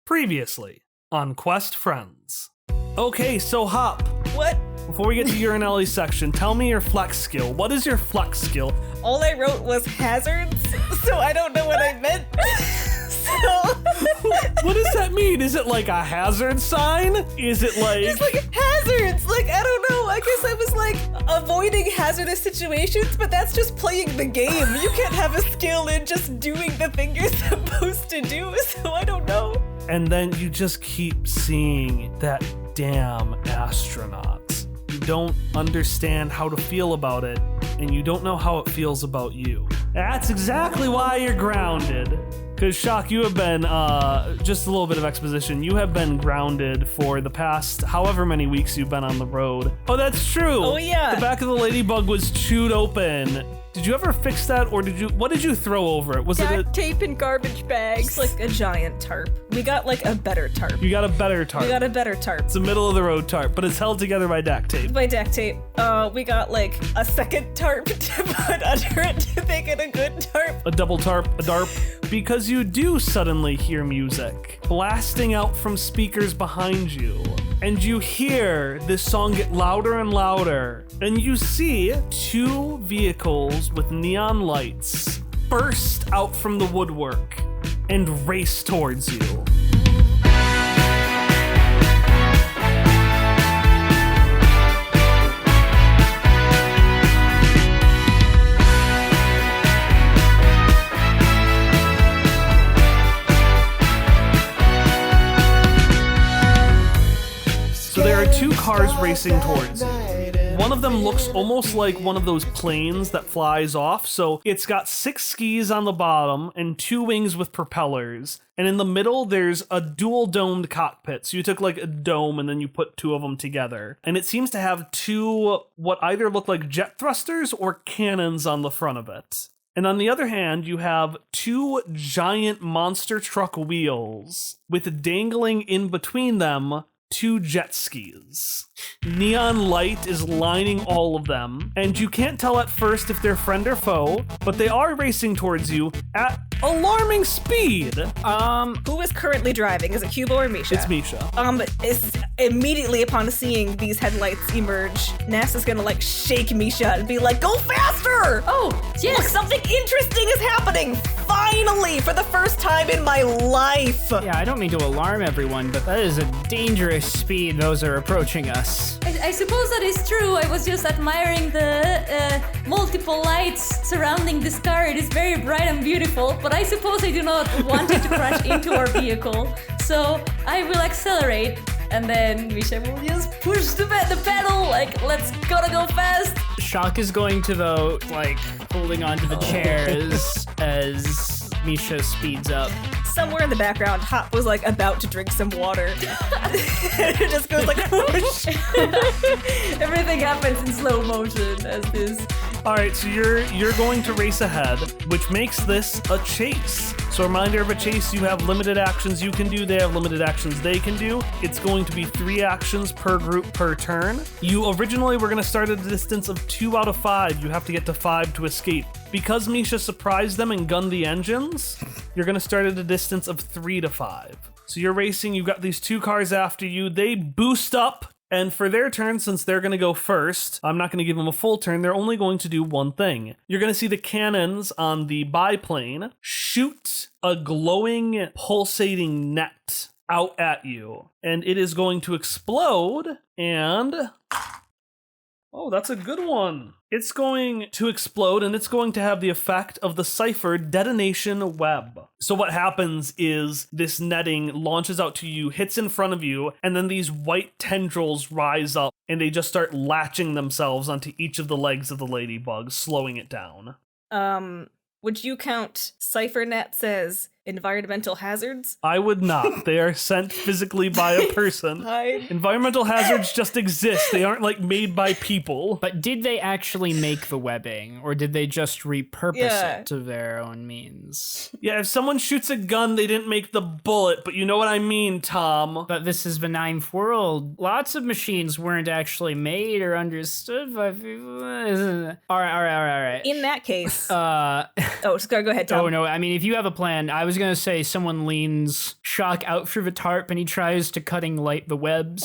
Previously on Quest Friends. Okay, so Hop, What? before we get to your Anelli section, tell me your flex skill. What is your flex skill? All I wrote was hazards, so I don't know what I meant. What does that mean? Is it like a hazard sign? Is it like... Just like hazards, like, I don't know, I guess I was like avoiding hazardous situations, but that's just playing the game. You can't have a skill in just doing the thing you're supposed to do, so I don't know. And then you just keep seeing that damn astronaut. You don't understand how to feel about it, and you don't know how it feels about you. That's exactly why you're grounded. Because, Shock, you have been, just a little bit of exposition, you have been grounded for the past however many weeks you've been on the road. Oh, that's true! Oh, yeah. The back of the ladybug was chewed open. Did you ever fix that, or what did you throw over it? Was it Duct tape and garbage bags. It's like a giant tarp. We got like a better tarp. You got a better tarp. We got a better tarp. It's a middle of the road tarp, but it's held together by duct tape. By duct tape. We got like a second tarp to put under it to make it a good tarp. A double tarp, a darp. Because you do suddenly hear music blasting out from speakers behind you. And you hear this song get louder and louder. And you see two vehicles with neon lights burst out from the woodwork and race towards you. So there are two cars racing towards you. One of them looks almost like one of those planes that flies off. So it's got 6 skis on the bottom and 2 wings with propellers. And in the middle, there's a dual domed cockpit. So you took like a dome and then you put 2 of them together. And it seems to have 2 what either look like jet thrusters or cannons on the front of it. And on the other hand, you have 2 giant monster truck wheels with dangling in between them 2 jet skis. Neon light is lining all of them, and you can't tell at first if they're friend or foe, but they are racing towards you at alarming speed. Who is currently driving? Is it Cubo or Misha? It's Misha. Is immediately upon seeing these headlights emerge, NASA's gonna like shake Misha and be like, go faster! Oh, yes! Look, something interesting is happening! Finally! For the first time in my life! Yeah, I don't mean to alarm everyone, but that is a dangerous speed those are approaching us. I suppose that is true. I was just admiring the multiple lights surrounding this car. It is very bright and beautiful, but I suppose I do not want it to crash into our vehicle. So I will accelerate, and then Misha will just push the pedal, like, let's gotta go fast. Shock is going to the, like, holding onto the chairs as Misha speeds up. Somewhere in the background, Hop was like about to drink some water. It just goes like whoosh. Everything happens in slow motion as this. All right, so you're going to race ahead, which makes this a chase. So reminder of a chase, you have limited actions you can do, they have limited actions they can do. It's going to be 3 actions per group per turn. You originally were gonna start at a distance of 2 out of 5. You have to get to 5 to escape. Because Misha surprised them and gunned the engines, you're gonna start at a distance of 3 to 5. So you're racing, you've got these 2 cars after you, they boost up. And for their turn, since they're going to go first, I'm not going to give them a full turn. They're only going to do one thing. You're going to see the cannons on the biplane shoot a glowing, pulsating net out at you. And it is going to explode and... Oh, that's a good one. It's going to explode, and it's going to have the effect of the Cypher detonation web. So what happens is this netting launches out to you, hits in front of you, and then these white tendrils rise up, and they just start latching themselves onto each of the legs of the ladybug, slowing it down. Would you count Cypher nets as environmental hazards? I would not. They are sent physically by a person. Environmental hazards just exist. They aren't like made by people. But did they actually make the webbing, or did they just repurpose it to their own means? Yeah, if someone shoots a gun, they didn't make the bullet, but you know what I mean, Tom. But this is the ninth world. Lots of machines weren't actually made or understood by people. All right. In that case... Oh, just go ahead, Tom. Oh, no, I mean, if you have a plan, I was was gonna say someone leans Shock out through the tarp and he tries to cutting light the webs.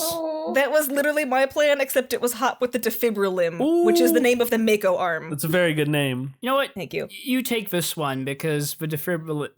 That was literally my plan, except it was Hop with the Defibrilum, which is the name of the Mako arm. That's a very good name. You know what? Thank you. You take this one because the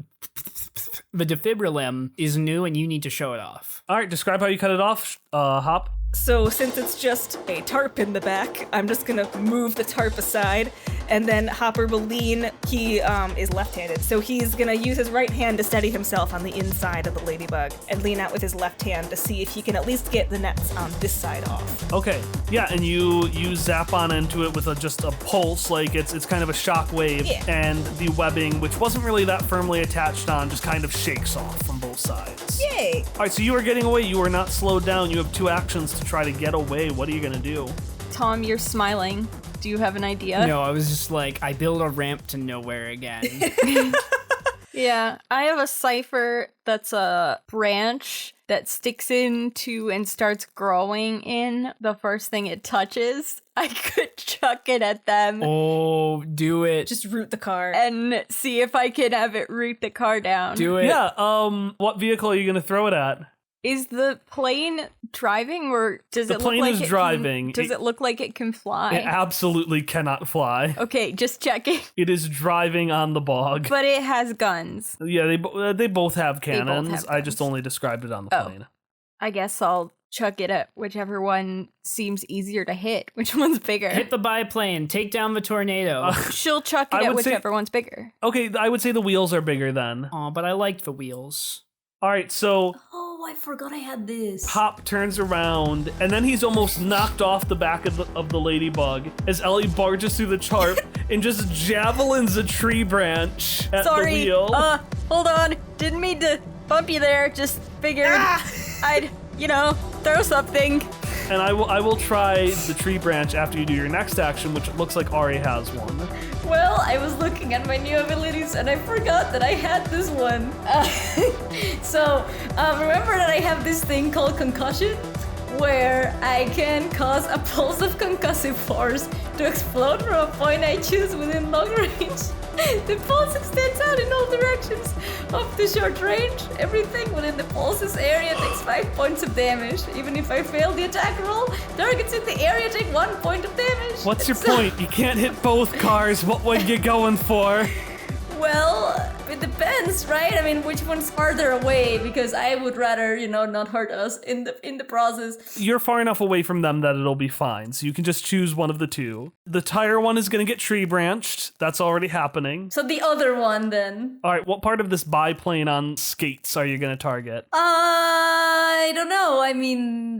Defibrilum is new and you need to show it off. All right, describe how you cut it off, Hop. So since it's just a tarp in the back, I'm just gonna move the tarp aside, and then Hopper will lean. He is left-handed, so he's gonna use his right hand to steady himself on the inside of the ladybug, and lean out with his left hand to see if he can at least get the nets on this side off. Okay, yeah, and you zap on into it with just a pulse, like it's kind of a shock wave, Yeah. and the webbing, which wasn't really that firmly attached on, just kind of shakes off from both sides. Yay! All right, so you are getting away. You are not slowed down. You have 2 actions to try to get away. What are you gonna do? Tom, you're smiling. Do you have an idea? No, I was just like, I build a ramp to nowhere again. Yeah, I have a cipher that's a branch that sticks into and starts growing in the first thing it touches. I could chuck it at them Oh, do it. Just root the car. and see if I can have it root the car down. do it. Yeah, what vehicle are you gonna throw it at? Is the plane driving, or does The it look plane like is it driving. Does it look like it can fly? It absolutely cannot fly. Okay, just checking. It is driving on the bog. But it has guns. Yeah, they both have cannons. have I just guns. only described it on the Oh. plane. I guess I'll chuck it at whichever one seems easier to hit. Which one's bigger? Hit the biplane. Take down the tornado. She'll chuck it I at would say- whichever one's bigger. Okay, I would say the wheels are bigger then. Oh, but I liked the wheels. All right, so Oh, I forgot I had this. Hop turns around, and then he's almost knocked off the back of the ladybug as Ellie barges through the tarp and just javelins a tree branch at Sorry. the wheel. Hold on. Didn't mean to bump you there. Just figured I'd, throw something. And I will try the tree branch after you do your next action, which it looks like Ari has one. Well, I was looking at my new abilities and I forgot that I had this one. Remember that I have this thing called concussion, where I can cause a pulse of concussive force to explode from a point I choose within long range. The pulse extends out in all directions of the short range. Everything within the pulse's area takes 5 points of damage. Even if I fail the attack roll, targets in the area take 1 point of damage. What's your So- point? You can't hit both cars. What were you going for? Well, it depends, right? I mean, which one's farther away? Because I would rather, not hurt us in the process. You're far enough away from them that it'll be fine, so you can just choose one of the two. The tire one is going to get tree branched. That's already happening. So the other one, then. All right, what part of this biplane on skates are you going to target? I don't know. I mean,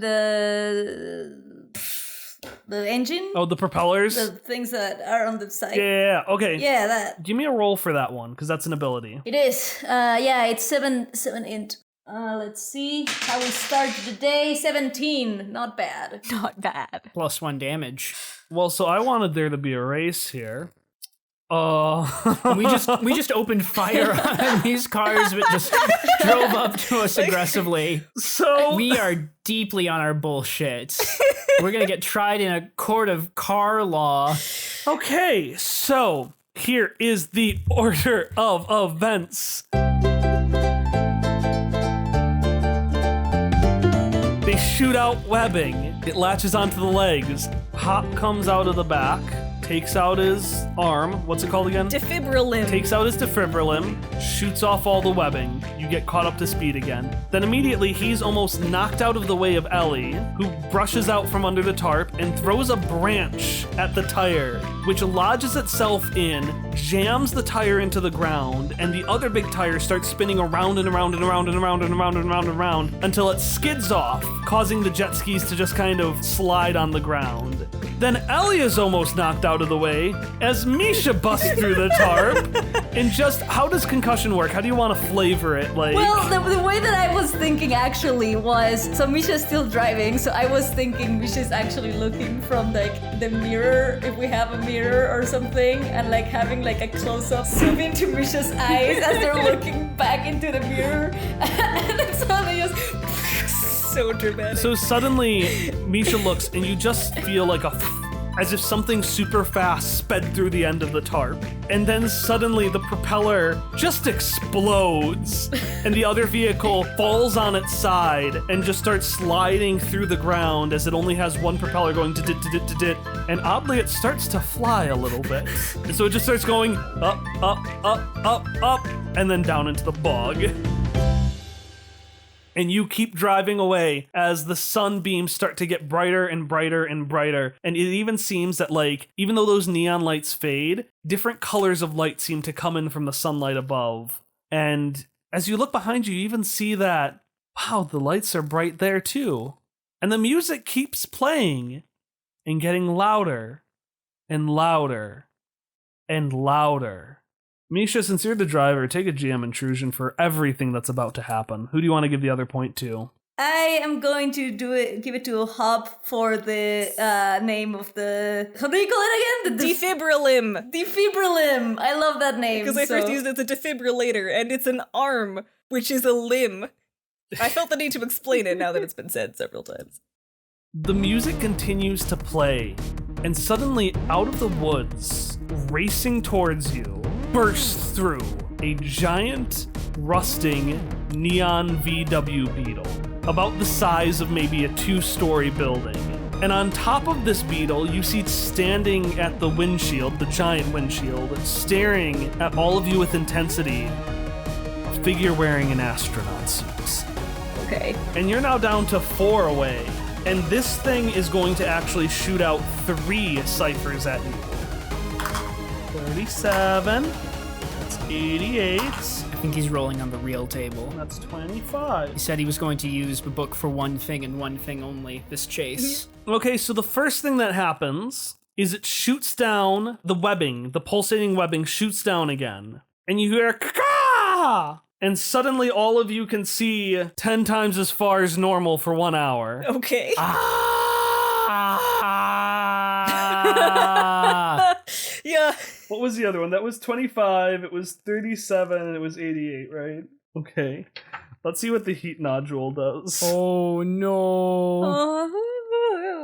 the engine, Oh, the propellers? the things that are on the side. Yeah, okay. Yeah, that. Give me a roll for that one, because that's an ability. It is. Yeah, it's 7 int. Let's see how we started the day. 17. Not bad. Not bad. +1 damage. Well, so I wanted there to be a race here. We just opened fire on these cars that just drove up to us aggressively. So We are deeply on our bullshit. We're gonna get tried in a court of car law. okay, so here is the order of events. They shoot out webbing. It latches onto the legs. Hop comes out of the back, takes out his arm. What's it called again? Defibrilum. Takes out his defibrilum, shoots off all the webbing. You get caught up to speed again. Then immediately he's almost knocked out of the way of Ellie, who brushes out from under the tarp and throws a branch at the tire, which lodges itself in, jams the tire into the ground, and the other big tire starts spinning around and around and around and around and around and around and around until it skids off, causing the jet skis to just kind of slide on the ground. Then Ellie is almost knocked out of the way as Misha busts through the tarp. And just, how does concussion work? How do you want to flavor it? Like, Well, the way that I was thinking actually was, so Misha's still driving, so I was thinking Misha's actually looking from like the mirror, if we have a mirror or something, and like having like a close-up zoom into Misha's eyes as they're looking back into the mirror, and then suddenly just So dramatic. so suddenly Misha looks and you just feel like a as if something super fast sped through the end of the tarp. And then suddenly the propeller just explodes and the other vehicle falls on its side and just starts sliding through the ground as it only has one propeller going dit. And oddly, it starts to fly a little bit. And so it just starts going up, and then down into the bog. And you keep driving away as the sunbeams start to get brighter and brighter and brighter. And it even seems that, like, even though those neon lights fade, different colors of light seem to come in from the sunlight above. And as you look behind you, you even see that, wow, the lights are bright there too. And the music keeps playing and getting louder and louder and louder. Misha, since you're the driver, take a GM intrusion for everything that's about to happen. Who do you want to give the other point to? I am going to give it to Hop for the name of the... How do you call it again? The Defibrillim. Defibrillim. I love that name. Because I first used it as a defibrillator, and it's an arm, which is a limb. I felt the need to explain it now that it's been said several times. The music continues to play, and suddenly out of the woods, racing towards you, bursts through a giant, rusting, neon VW Beetle, about the size of maybe a 2-story building. And on top of this Beetle, you see standing at the windshield, the giant windshield, staring at all of you with intensity, a figure wearing an astronaut suit. Okay. And you're now down to 4 away. And this thing is going to actually shoot out 3 ciphers at you. 37. That's 88. I think he's rolling on the real table. That's 25. He said he was going to use the book for one thing and one thing only, this chase. Okay, so the first thing that happens is it shoots down the webbing. The pulsating webbing shoots down again. And you hear caw! And suddenly all of you can see 10 times as far as normal for 1 hour. Okay. Yeah. What was the other one? That was 25, it was 37, and it was 88, right? Okay. Let's see what the heat nodule does. Oh no.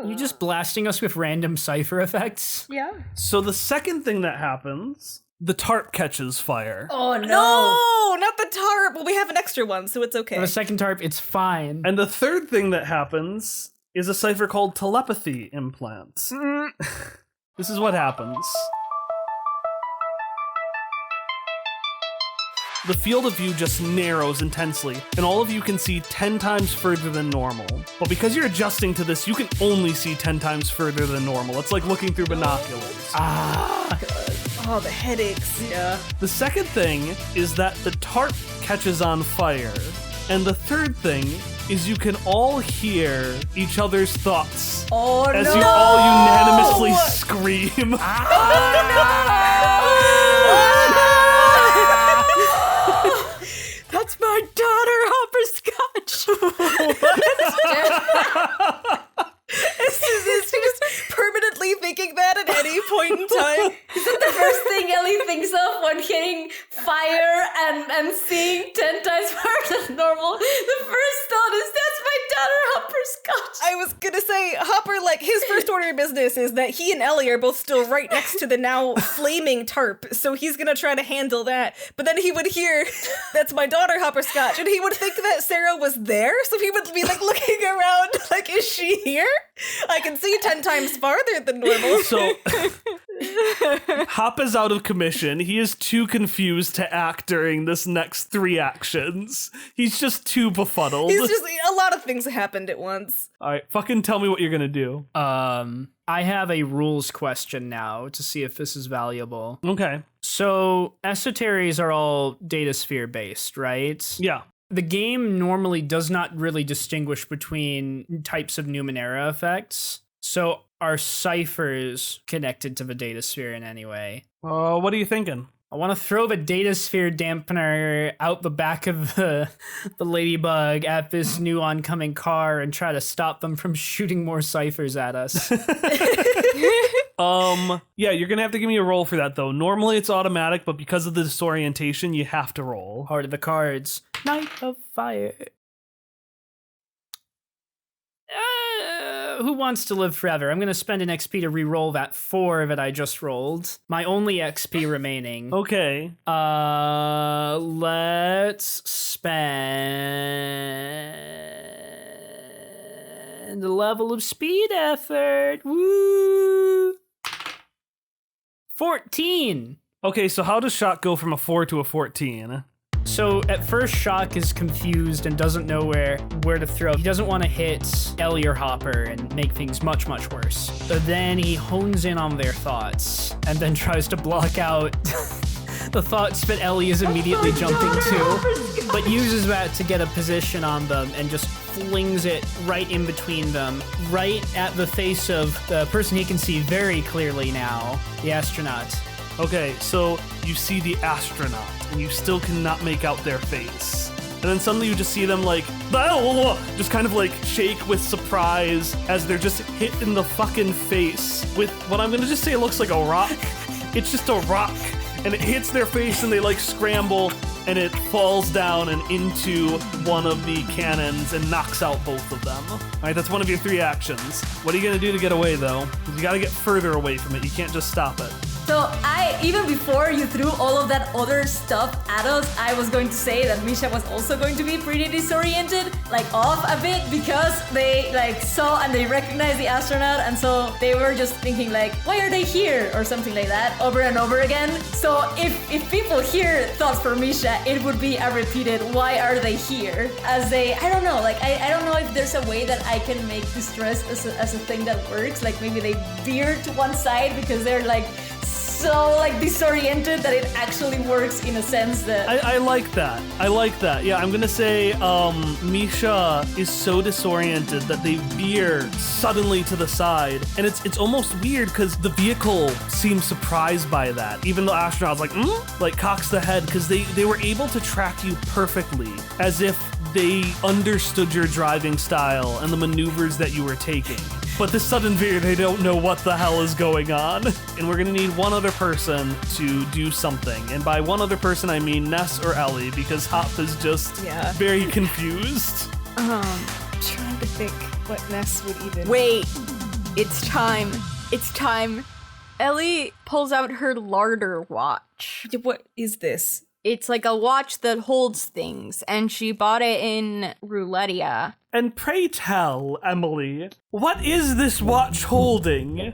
You just blasting us with random cipher effects? Yeah. So the second thing that happens, the tarp catches fire. Oh no. No, not the tarp. Well, we have an extra one, so it's okay. For the second tarp, it's fine. And the third thing that happens is a cipher called telepathy implant. This is what happens. The field of view just narrows intensely, and all of you can see 10 times further than normal. But because you're adjusting to this, you can only see 10 times further than normal. It's like looking through binoculars. Oh, the headaches. Yeah. The second thing is that the tarp catches on fire. And the third thing is you can all hear each other's thoughts Oh as no. you all unanimously scream. That's my daughter, Hopperscotch. Is she just permanently thinking that at any point in time? Is that the first thing Ellie thinks of when hitting fire and seeing 10 times more than normal? The first thought is, that's my daughter, Hopperscotch. I was gonna say, Hopper, like, his first order of business is that he and Ellie are both still right next to the now flaming tarp, so he's gonna try to handle that. But then he would hear, that's my daughter, Hopperscotch, and he would think that Sarah was there, so he would be, like, looking around, like, is she here? I can see 10 times farther than normal. So, Hop is out of commission. He is too confused to act during this next 3 actions. He's just too befuddled. He's just, a lot of things happened at once. All right, fucking tell me what you're gonna do. I have a rules question now to see if this is valuable. Okay. So, esoteries are all data sphere based, right? Yeah. The game normally does not really distinguish between types of Numenera effects. So, are ciphers connected to the data sphere in any way? What are you thinking? I want to throw the data sphere dampener out the back of the ladybug at this new oncoming car and try to stop them from shooting more ciphers at us. Yeah, you're gonna have to give me a roll for that, though. Normally it's automatic, but because of the disorientation, you have to roll. Heart of the cards. Night of fire. Who wants to live forever? I'm going to spend an XP to re-roll that 4 that I just rolled. My only XP remaining. Okay. Let's spend a level of speed effort. Woo! 14. Okay, so how does Shock go from a 4 to a 14? So at first, Shock is confused and doesn't know where to throw. He doesn't want to hit Ellie or Hopper and make things much, much worse. But then he hones in on their thoughts and then tries to block out the thoughts that Ellie is immediately jumping to, but uses that to get a position on them and just flings it right in between them, right at the face of the person he can see very clearly now, the astronaut. Okay, so you see the astronaut, and you still cannot make out their face. And then suddenly you just see them like, just kind of like shake with surprise as they're just hit in the fucking face with what I'm gonna just say looks like a rock. It's just a rock, and it hits their face and they like scramble, and it falls down and into one of the cannons and knocks out both of them. All right, that's one of your 3 actions. What are you gonna do to get away though? 'Cause you gotta get further away from it. You can't just stop it. So even before you threw all of that other stuff at us, I was going to say that Misha was also going to be pretty disoriented, like off a bit, because they like saw and they recognized the astronaut, and so they were just thinking like, why are they here? Or something like that over and over again. So if people hear thoughts for Misha, it would be a repeated, why are they here? As they, I don't know, like I don't know if there's a way that I can make distress as a thing that works. Like maybe they veer to one side because they're like, so like disoriented that it actually works in a sense that I like that. I like that. Yeah, I'm gonna say Misha is so disoriented that they veer suddenly to the side, and it's almost weird because the vehicle seems surprised by that. Even the astronaut's like cocks the head because they were able to track you perfectly, as if they understood your driving style and the maneuvers that you were taking. But this sudden veer, they don't know what the hell is going on. And we're gonna need one other person to do something. And by one other person, I mean Ness or Ellie, because Hop is just very confused. Trying to think what Ness would even... Wait, it's time. It's time. Ellie pulls out her larder watch. What is this? It's like a watch that holds things, and she bought it in Roulettia. And pray tell, Emily, what is this watch holding?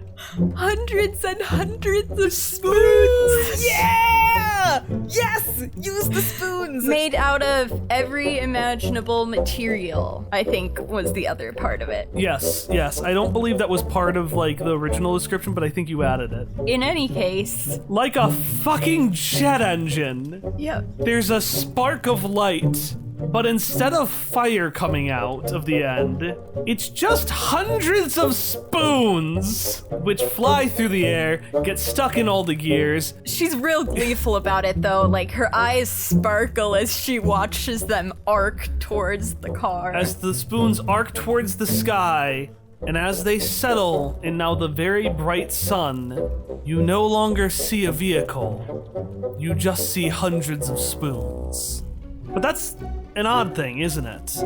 Hundreds and hundreds of spoons! Yeah! Yes! Use the spoons! Made out of every imaginable material, I think was the other part of it. Yes. I don't believe that was part of like the original description, but I think you added it. In any case... Like a fucking jet engine. Yep. There's a spark of light, but instead of fire coming out of the end, it's just hundreds of spoons, which fly through the air, get stuck in all the gears. She's real gleeful about it, though. Like, her eyes sparkle as she watches them arc towards the car. As the spoons arc towards the sky, and as they settle in now the very bright sun, you no longer see a vehicle. You just see hundreds of spoons. But that's an odd thing, isn't it?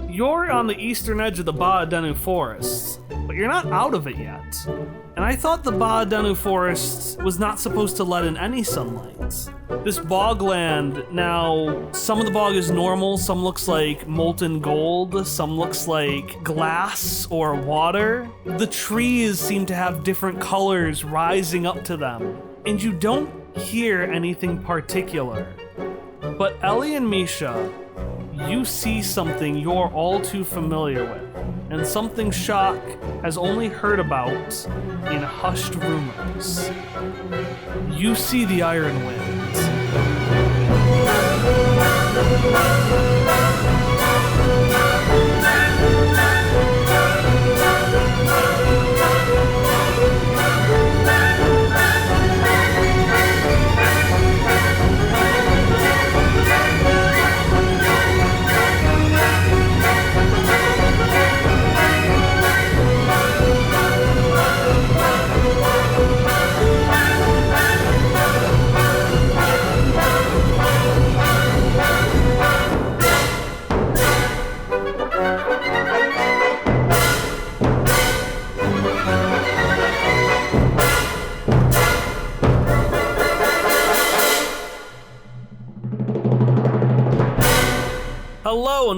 You're on the eastern edge of the Baadenu Forest, but you're not out of it yet. And I thought the Baadenu Forest was not supposed to let in any sunlight. This bogland, now, some of the bog is normal, some looks like molten gold, some looks like glass or water. The trees seem to have different colors rising up to them, and you don't hear anything particular. But Ellie and Misha, you see something you're all too familiar with, and something Shock has only heard about in hushed rumors. You see the Iron Wind.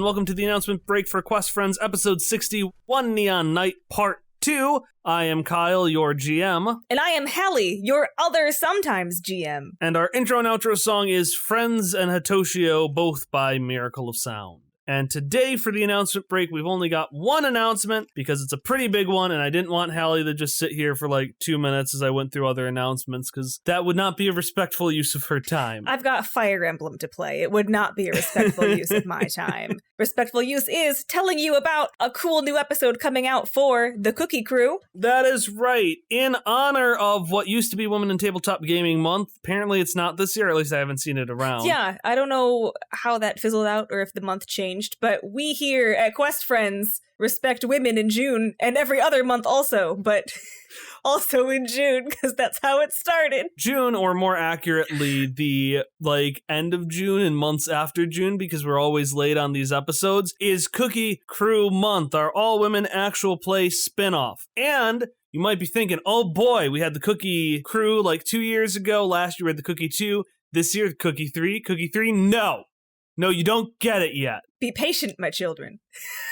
and welcome to the announcement break for Quest Friends episode 61 Neon Night Part 2. I am Kyle, your GM. And I am Hallie, your other sometimes GM. And our intro and outro song is Friends and Hatoshio, both by Miracle of Sound. And today for the announcement break, we've only got one announcement because it's a pretty big one, and I didn't want Hallie to just sit here for like 2 minutes as I went through other announcements because that would not be a respectful use of her time. I've got Fire Emblem to play. It would not be a respectful use of my time. Respectful use is telling you about a cool new episode coming out for the Cookie Crew. That is right. In honor of what used to be Women in Tabletop Gaming Month, apparently it's not this year, or at least I haven't seen it around. Yeah, I don't know how that fizzled out or if the month changed, but we here at Quest Friends respect women in June and every other month also, but also in June because that's how it started. June, or more accurately, the end of June and months after June, because we're always late on these episodes, is Cookie Crew Month, our all-women actual play spinoff. And you might be thinking, oh boy, we had the Cookie Crew 2 years ago. Last year we had the Cookie 2. This year, Cookie 3. Cookie 3, no. No, you don't get it yet. Be patient, my children.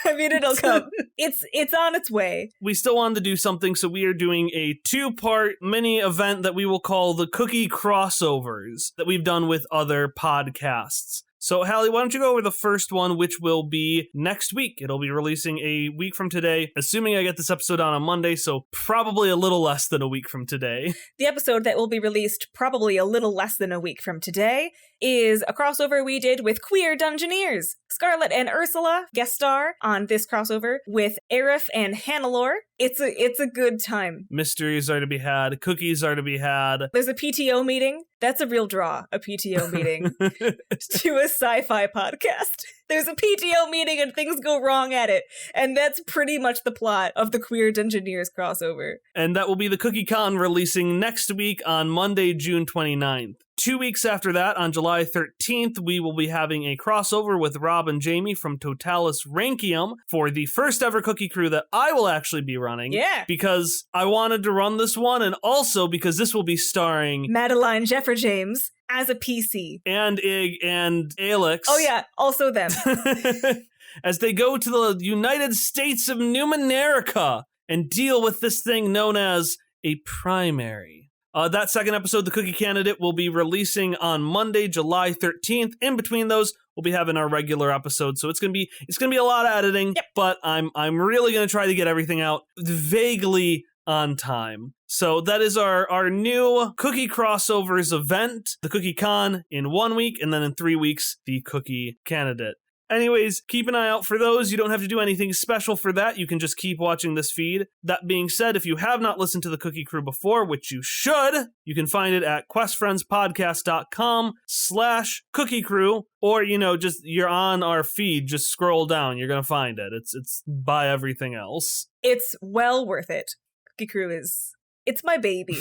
I mean, it'll come. It's on its way. We still wanted to do something, so we are doing a 2-part mini event that we will call the Cookie Crossovers that we've done with other podcasts. So, Hallie, why don't you go over the first one, which will be next week. It'll be releasing a week from today, assuming I get this episode on Monday, so probably a little less than a week from today. The episode that will be released probably a little less than a week from today is a crossover we did with Queer Dungeoneers. Scarlett and Ursula guest star on this crossover with Aerith and Hannelore. It's a good time. Mysteries are to be had. Cookies are to be had. There's a PTO meeting. That's a real draw, a PTO meeting to a sci-fi podcast. There's a PTO meeting and things go wrong at it. And that's pretty much the plot of the Queer Dungeoneers crossover. And that will be the Cookie Con releasing next week on Monday, June 29th. 2 weeks after that, on July 13th, we will be having a crossover with Rob and Jamie from Totalis Rankium for the first ever Cookie Crew that I will actually be running. Yeah. Because I wanted to run this one, and also because this will be starring Madeline Jeffrey James as a PC. And Ig and Alex. Oh yeah, also them. As they go to the United States of Numenerica and deal with this thing known as a primary. That second episode, The Cookie Candidate, will be releasing on Monday, July 13th. In between those, we'll be having our regular episode. So it's gonna be a lot of editing, yep. But I'm really gonna try to get everything out vaguely on time. So that is our new Cookie Crossovers event, the Cookie Con, in 1 week, and then in 3 weeks, the Cookie Candidate. Anyways, keep an eye out for those. You don't have to do anything special for that. You can just keep watching this feed. That being said, if you have not listened to the Cookie Crew before, which you should, you can find it at questfriendspodcast.com/Cookie Crew, or, just you're on our feed, just scroll down. You're going to find it. It's by everything else. It's well worth it. Cookie Crew it's my baby.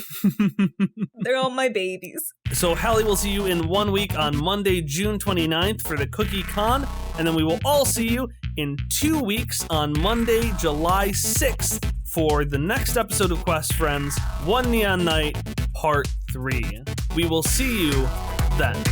They're all my babies. So Hallie will see you in 1 week on Monday, June 29th for the Cookie Con, and then we will all see you in 2 weeks on Monday, July 6th for the next episode of Quest Friends, One Neon Night, Part 3. We will see you then.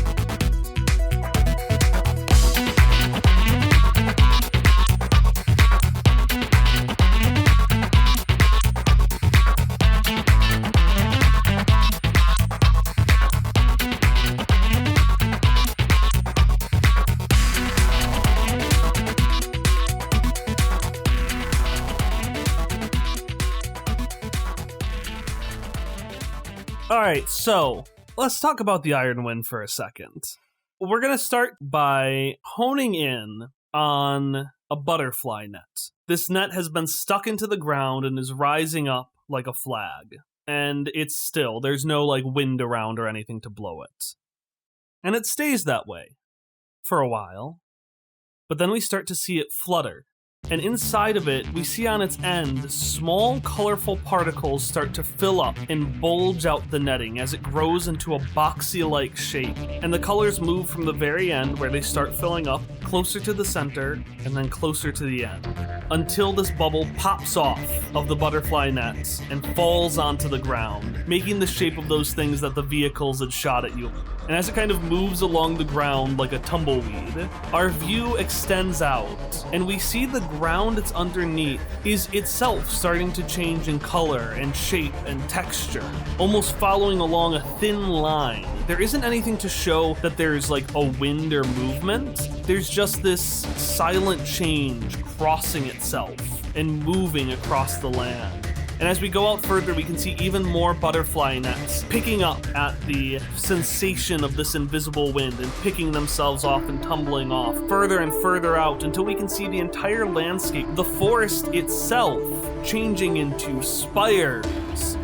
Alright, so let's talk about the Iron Wind for a second. We're going to start by honing in on a butterfly net. This net has been stuck into the ground and is rising up like a flag. And it's still, there's no wind around or anything to blow it. And it stays that way for a while. But then we start to see it flutter. And inside of it, we see on its end, small, colorful particles start to fill up and bulge out the netting as it grows into a boxy-like shape. And the colors move from the very end, where they start filling up, closer to the center, and then closer to the end, until this bubble pops off of the butterfly nets and falls onto the ground, making the shape of those things that the vehicles had shot at you. and as it kind of moves along the ground like a tumbleweed, our view extends out, and we see the ground it's underneath is itself starting to change in color and shape and texture, almost following along a thin line. There isn't anything to show that there's like a wind or movement. There's just this silent change crossing itself and moving across the land. And as we go out further, we can see even more butterfly nets picking up at the sensation of this invisible wind and picking themselves off and tumbling off further and further out until we can see the entire landscape, the forest itself, changing into spires,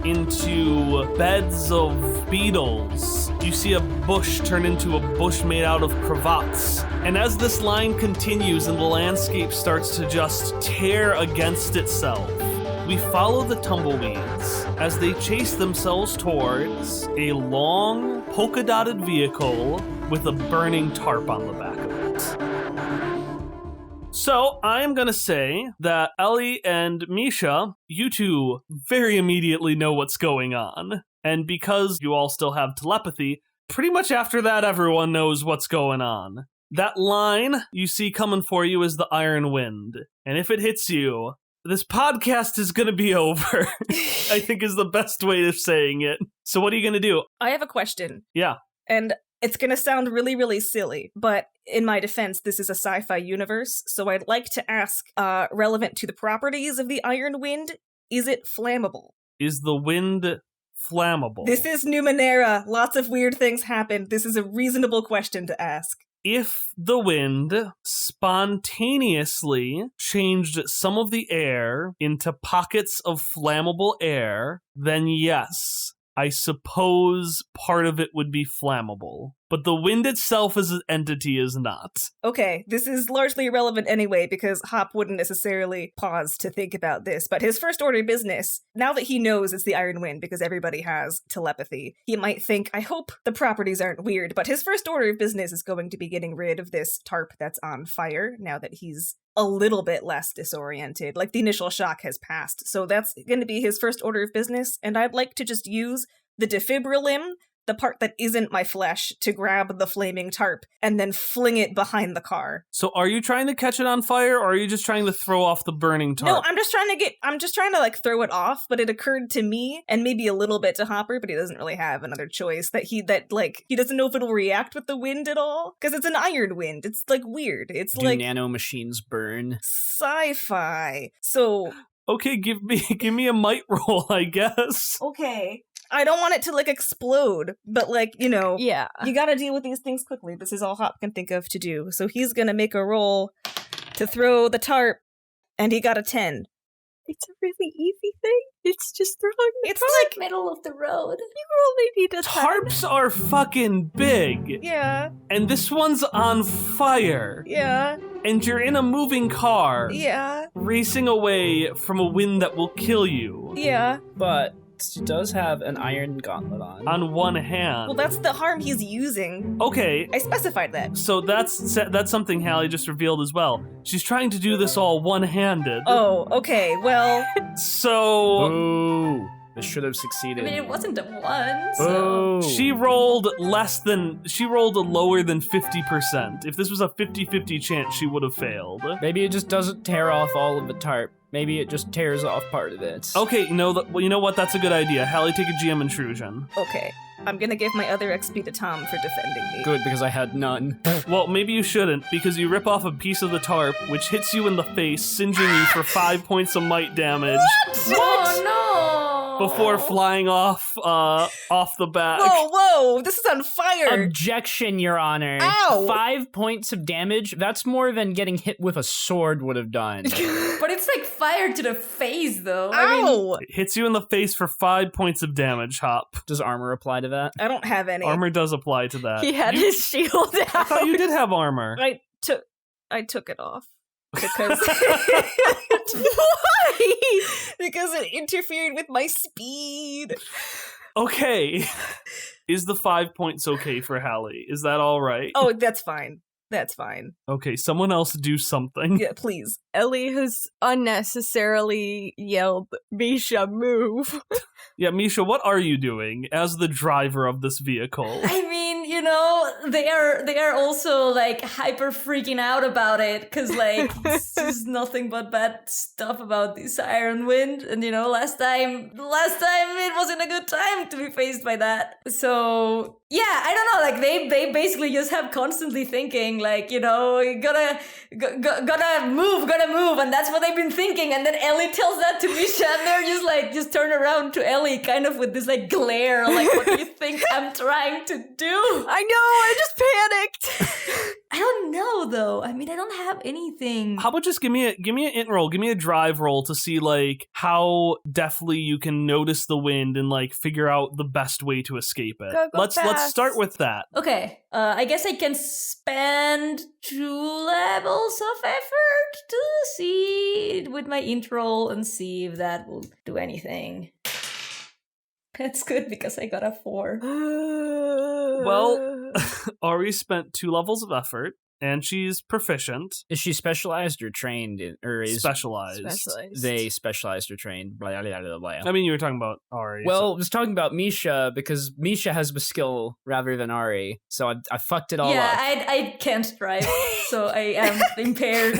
into beds of beetles. You see a bush turn into a bush made out of cravats. And as this line continues and the landscape starts to just tear against itself, we follow the tumbleweeds as they chase themselves towards a long, polka-dotted vehicle with a burning tarp on the back of it. So, I am going to say that Ellie and Misha, you two very immediately know what's going on. And because you all still have telepathy, pretty much after that, everyone knows what's going on. That line you see coming for you is the Iron Wind. And if it hits you, this podcast is going to be over, I think is the best way of saying it. So what are you going to do? I have a question. Yeah. And it's going to sound really, really silly, but in my defense, this is a sci-fi universe, so I'd like to ask, relevant to the properties of the Iron Wind, is it flammable? Is the wind flammable? This is Numenera. Lots of weird things happen. This is a reasonable question to ask. If the wind spontaneously changed some of the air into pockets of flammable air, then yes, I suppose part of it would be flammable. But the wind itself as an entity is not. Okay, this is largely irrelevant anyway, because Hop wouldn't necessarily pause to think about this, but his first order of business, now that he knows it's the Iron Wind, because everybody has telepathy, he might think, I hope the properties aren't weird, but his first order of business is going to be getting rid of this tarp that's on fire, now that he's a little bit less disoriented. Like, the initial shock has passed, so that's going to be his first order of business, and I'd like to just use the defibrilim, the part that isn't my flesh, to grab the flaming tarp and then fling it behind the car. So are you trying to catch it on fire, or are you just trying to throw off the burning tarp? No, I'm just trying to like throw it off, but it occurred to me, and maybe a little bit to Hopper, but he doesn't really have another choice, that he doesn't know if it'll react with the wind at all, because it's an iron wind. It's like weird. It's Do like nano machines burn? sci-fi. So Okay, give me a might roll, I guess. okay. I don't want it to like explode, but like, you know, Yeah. you gotta deal with these things quickly. This is all Hop can think of to do. So he's gonna make a roll to throw the tarp, and he got a 10. It's a really easy thing. It's just throwing the It's tarp. like, Middle of the road. You only need a 10. Tarps are fucking big, yeah, and this one's on fire, yeah, and you're in a moving car, yeah, racing away from a wind that will kill you. yeah. But she does have an iron gauntlet on. On one hand. Well, that's the harm he's using. Okay, I specified that. so that's something Hallie just revealed as well. She's trying to do this all one-handed. Oh, okay, well, So Boo! This should have I succeeded. mean, it wasn't a one, so... Boo! she rolled lower than 50%. If this was a 50-50 chance, she would have failed. Maybe it just doesn't tear off all of the tarp. Maybe it just tears off part of it. Okay, well, you know what? That's a good idea. Hallie, take a GM intrusion. okay. I'm gonna give my other XP to Tom for defending me. Good, because I had none. Well, maybe you shouldn't, because you rip off a piece of the tarp, which hits you in the face, singeing you for 5 points of might damage. Oh, no! Before flying off the back. Whoa, this is on fire! Objection, Your Honor. Ow! 5 points of damage? That's more than getting hit with a sword would have done. But it's like fire to the face, though. I mean, Ow! It hits you in the face for 5 points of damage, Hop. Does armor apply to that? I don't have any. Armor does apply to that. He had his shield I out. thought you did have armor. I took it off. Because Why? because it interfered with my speed. Okay. Is the 5 points okay for Hallie? Is that all right? Oh, that's fine. That's fine. Okay, someone else do something. Yeah, please. Ellie has unnecessarily yelled, Misha, move. Yeah, Misha, what are you doing as the driver of this vehicle? I mean, you they are also like hyper freaking out about it because like it's just nothing but bad stuff about this Iron Wind, and last time it wasn't a good time to be faced by that. So yeah, I don't know. Like they basically just have constantly thinking like gotta move, and that's what they've been thinking. And then Ellie tells that to Misha, and they're just turn around to Ellie, kind of with this like glare, like what do you think I'm trying to do? I know, I just panicked. I don't know though. I mean, I don't have anything. How about just give me an int roll, give me a drive roll to see like how deftly you can notice the wind and like figure out the best way to escape it. Go Let's start with that. Okay, I guess I can spend 2 levels of effort to see with my int roll and see if that will do anything. That's good because I got a 4. Well, Ari spent 2 levels of effort, and she's proficient. Is she specialized or trained, or is Specialized. they specialized or trained? Blah, blah, blah, blah. I mean, you were talking about Ari. Well, I was talking about Misha because Misha has the skill rather than Ari, so I fucked it all up. I can't drive, so I am impaired.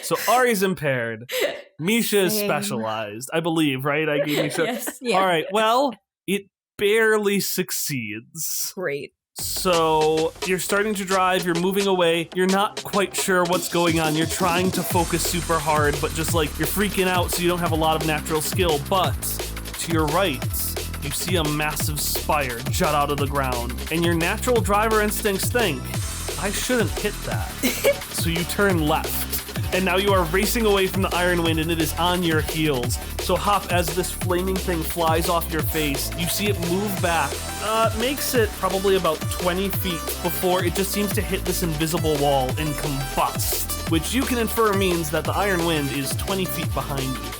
So Ari's impaired. Misha is Same. specialized, I believe, right? I gave Misha. Yes. Yeah. All right. Well, it barely succeeds. Great. So you're starting to drive, you're moving away, you're not quite sure what's going on, you're trying to focus super hard, but just like you're freaking out so you don't have a lot of natural skill. But to your right, you see a massive spire jut out of the ground, and your natural driver instincts think, I shouldn't hit that. So you turn left. And now you are racing away from the Iron Wind, and it is on your heels. So Hop, as this flaming thing flies off your face, you see it move back. Makes it probably about 20 feet before it just seems to hit this invisible wall and combust, which you can infer means that the Iron Wind is 20 feet behind you.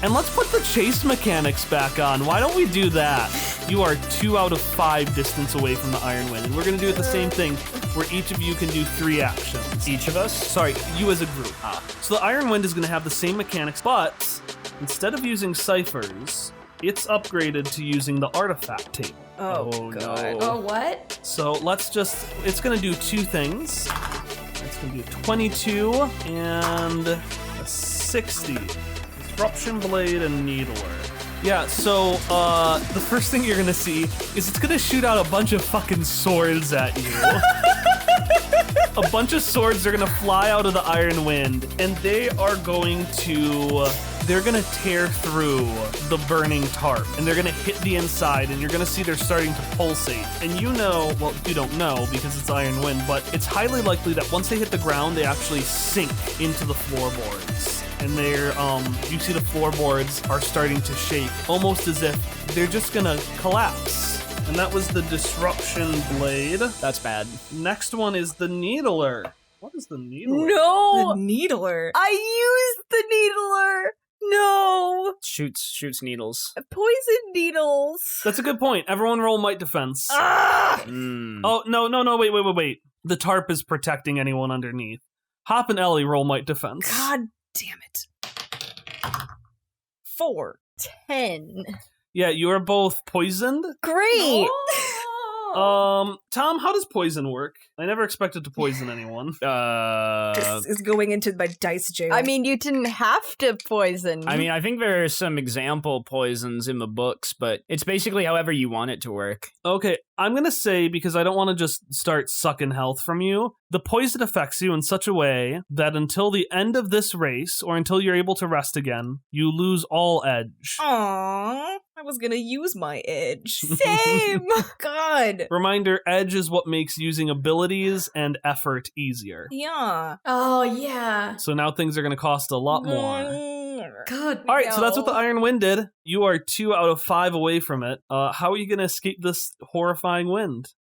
And let's put the chase mechanics back on. Why don't we do that? You are 2 out of 5 distance away from the Iron Wind, and we're gonna do it the same thing, where each of you can do 3 actions. Each of us? Sorry, you as a group. So the Iron Wind is gonna have the same mechanics, but instead of using ciphers, it's upgraded to using the artifact table. Oh, God. no. Oh, what? So it's gonna do 2 things. It's gonna do 22 and a 60. Disruption Blade and Needler. Yeah, so the first thing you're gonna see is it's gonna shoot out a bunch of fucking swords at you. A bunch of swords are gonna fly out of the Iron Wind, and they're gonna tear through the burning tarp, and they're gonna hit the inside, and you're gonna see they're starting to pulsate. And you don't know because it's Iron Wind, but it's highly likely that once they hit the ground, they actually sink into the floorboards. And you see the floorboards are starting to shake, almost as if they're just gonna collapse. And that was the Disruption Blade. That's bad. Next one is the Needler. What is the Needler? No! The Needler. I used the needler! No! Shoots needles. Poison needles. That's a good point. Everyone roll Might Defense. Ah! Oh, no, wait. The tarp is protecting anyone underneath. Hop and Ellie roll Might Defense. God damn it. 4. 10. Yeah, you are both poisoned. Great! Tom, how does poison work? I never expected to poison anyone. This is going into my dice jail. I mean, you didn't have to poison. I mean, I think there are some example poisons in the books, but it's basically however you want it to work. Okay, I'm gonna say, because I don't want to just start sucking health from you, the poison affects you in such a way that until the end of this race, or until you're able to rest again, you lose all edge. Aww, I was gonna use my edge. Same! God. Reminder, edge is what makes using abilities and effort easier. Yeah. Oh, yeah. So now things are gonna cost a lot more. God. Alright, so that's what the No. Iron Wind did. You are 2 out of 5 away from it. How are you gonna escape this horrifying wind?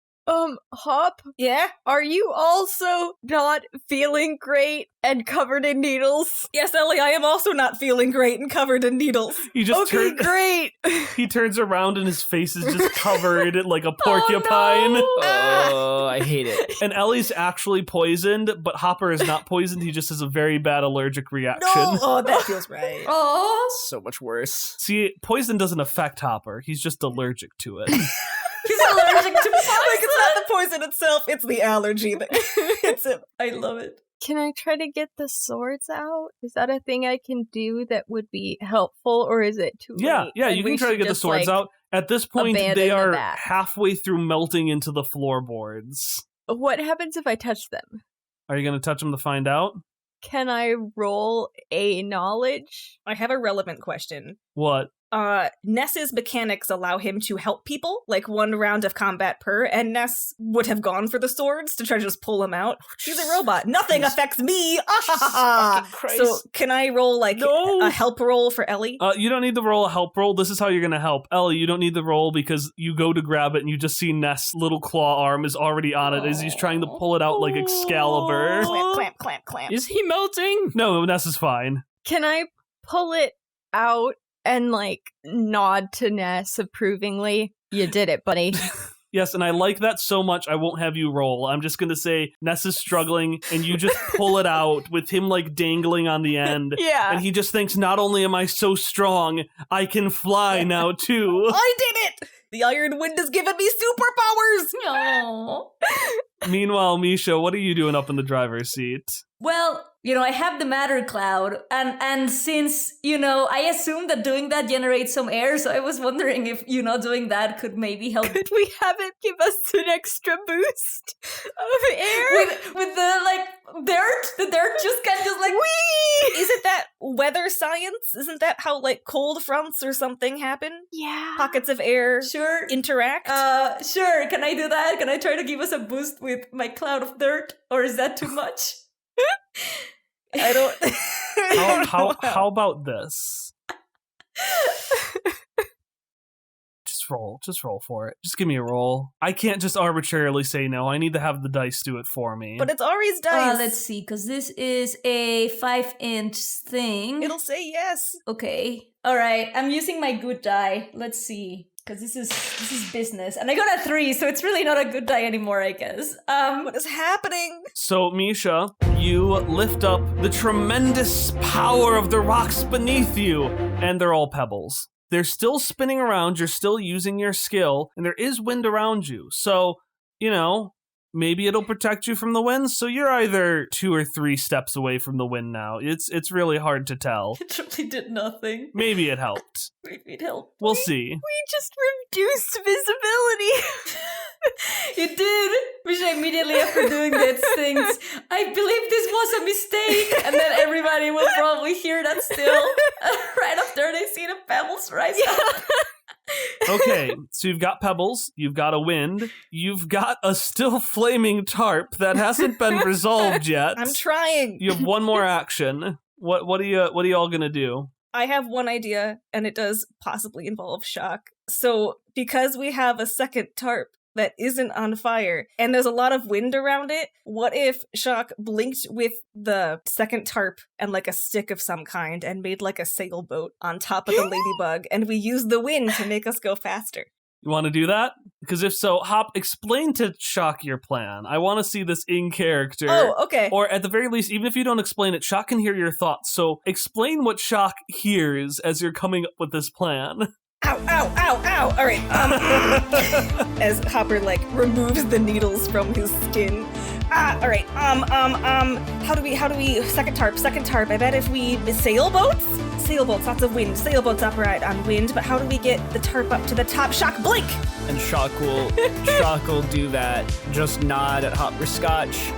Hop, Yeah? are you also not feeling great and covered in needles? Yes, Ellie, I am also not feeling great and covered in needles. He just Okay, great! he turns around and his face is just covered in like a porcupine. Oh, I hate it. And Ellie's actually poisoned, but Hopper is not poisoned. He just has a very bad allergic reaction. No! Oh, that feels right. Oh. So much worse. See, poison doesn't affect Hopper. He's just allergic to it. He's allergic to poison. Like, it's not the poison itself, it's the allergy that hits him. I love it. Can I try to get the swords out? Is that a thing I can do that would be helpful, or is it too late? Yeah, And you we can try to should get the just, swords like, out. At this point, abandon they the are back. halfway through melting into the floorboards. What happens if I touch them? Are you going to touch them to find out? Can I roll a knowledge? I have a relevant question. What? Ness's mechanics allow him to help people, like 1 round of combat per, and Ness would have gone for the swords to try to just pull him out. He's a robot. Nothing affects me! fucking Christ. So can I roll, like, No! a help roll for Ellie? You don't need to roll a help roll. This is how you're going to help. Ellie, you don't need to roll because you go to grab it and you just see Ness' little claw arm is already on it as he's trying to pull it out like Excalibur. Clamp, clamp, clamp, clamp. Is he melting? No, Ness is fine. Can I pull it out and, like, nod to Ness approvingly? You did it, buddy. Yes, and I like that so much I won't have you roll. I'm just going to say Ness is struggling and you just pull it out with him like dangling on the end. Yeah. And he just thinks, not only am I so strong, I can fly now too. I did it! The Iron Wind has given me superpowers! No. Meanwhile, Misha, what are you doing up in the driver's seat? Well, I have the matter cloud, and since, I assumed that doing that generates some air, so I was wondering if, doing that could maybe help Could we have it give us an extra boost of air? with the, dirt? The dirt just kind of just like, Whee! Isn't that weather science? Isn't that how, like, cold fronts or something happen? Yeah. Pockets of air sure. interact? Sure, can I do that? Can I try to give us a boost with my cloud of dirt? Or is that too much? I don't... How about this? Just roll for it. Just give me a roll. I can't just arbitrarily say no. I need to have the dice do it for me. But it's Ari's dice. Let's see, because this is a 5-inch thing. It'll say yes. Okay. All right. I'm using my good die. Let's see. Because this is business. And I got a 3, so it's really not a good die anymore, I guess. What is happening? So, Misha, you lift up the tremendous power of the rocks beneath you, and they're all pebbles. They're still spinning around, you're still using your skill, and there is wind around you. So, maybe it'll protect you from the wind, so you're either 2 or 3 steps away from the wind now. It's really hard to tell. It really did nothing. Maybe it helped. Maybe it helped. We'll see. We just reduced visibility. It did. Which immediately after doing these things, I believe this was a mistake. And then everybody will probably hear that still. Right after they see the pebbles rise up. Okay, so you've got pebbles, you've got a wind, you've got a still flaming tarp that hasn't been resolved yet. I'm trying. You have one more action. What are you all gonna do? I have one idea, and it does possibly involve Shock. So, because we have a second tarp that isn't on fire, and there's a lot of wind around it, what if Shock blinked with the second tarp and like a stick of some kind and made like a sailboat on top of the ladybug, and we used the wind to make us go faster? You want to do that? Because if so, Hop, explain to Shock your plan. I want to see this in character. Oh, okay. Or at the very least, even if you don't explain it, Shock can hear your thoughts. So explain what Shock hears as you're coming up with this plan. Ow, ow, ow, ow! All right. As Hopper like removes the needles from his skin. All right. How do we? Second tarp. I bet if we sailboats, lots of wind. Sailboats operate on wind. But how do we get the tarp up to the top? Shock, blink. And Shock will do that. Just nod at Hopperscotch,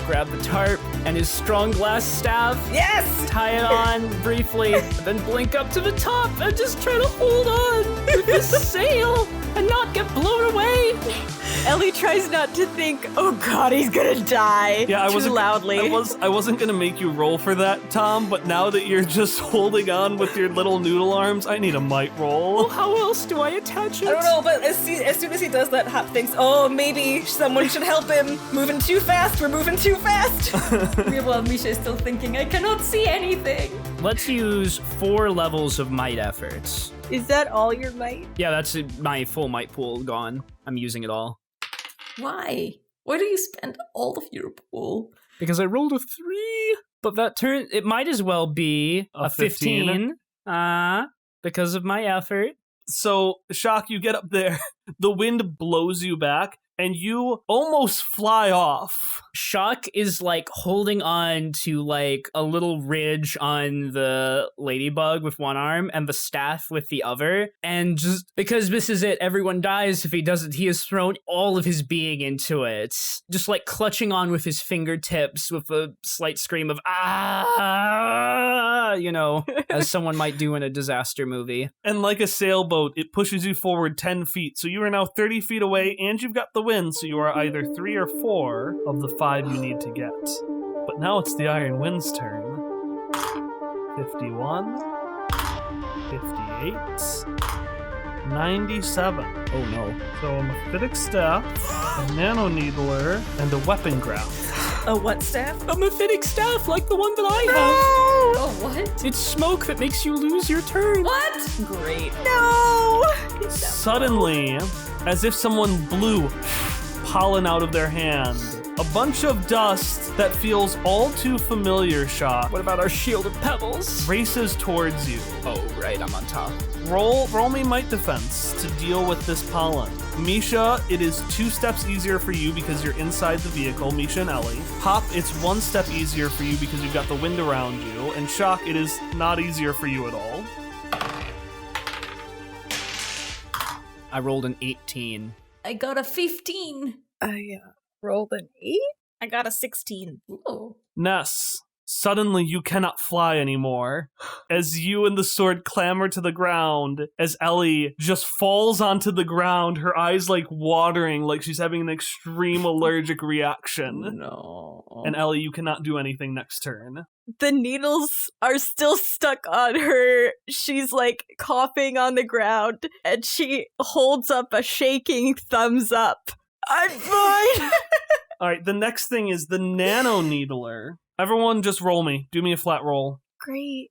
grab the tarp and his strong glass staff. Yes. Tie it on briefly, then blink up to the top and just try to hold on with this sail and not get blown away. Ellie tries not to think, oh god, he's gonna die too loudly. I wasn't gonna make you roll for that, Tom, but now that you're just holding on with your little noodle arms, I need a might roll. Well, how else do I attach it? I don't know, but as soon as he does that, Hop thinks, oh, maybe someone should help him. Moving too fast. We're moving too fast. Well, Misha is still thinking, I cannot see anything. Let's use 4 levels of might efforts. Is that all your might? Yeah, that's my full might pool gone. I'm using it all. Why? Why do you spend all of your pool? Because I rolled a 3, but that it might as well be a 15. Because of my effort. So, Shock, you get up there, the wind blows you back, and you almost fly off. Shock is like holding on to like a little ridge on the ladybug with one arm and the staff with the other. And just because this is it, everyone dies if he doesn't. He has thrown all of his being into it. Just like clutching on with his fingertips with a slight scream of ah, you know, as someone might do in a disaster movie. And like a sailboat, it pushes you forward 10 feet. So you are now 30 feet away, and you've got the wind, so you are either 3 or 4 of the 5 you need to get. But now it's the Iron Wind's turn. 51, 58, 97. Oh no. So a mephitic staff, a nano needler, and a weapon graft. A what staff? A mephitic staff like the one that I Oh, what? have. It's smoke that makes you lose your turn. What? Great. No! Suddenly, as if someone blew pollen out of their hand, a bunch of dust that feels all too familiar, Shock, What about our shield of pebbles? races towards you. Oh, right, I'm on top. Roll me might defense to deal with this pollen. Misha, it is 2 steps easier for you because you're inside the vehicle, Misha and Ellie. Hop, it's 1 step easier for you because you've got the wind around you. And Shock, it is not easier for you at all. I rolled an 18. I got a 15. I rolled an 8? I got a 16. Ooh. Ness, suddenly you cannot fly anymore. As you and the sword clamber to the ground, as Ellie just falls onto the ground, her eyes like watering, like she's having an extreme allergic reaction. No. And Ellie, you cannot do anything next turn. The needles are still stuck on her. She's like coughing on the ground, and she holds up a shaking thumbs up. I'm fine. All right, the next thing is the nano needler. Everyone just roll me. Do me a flat roll. Great.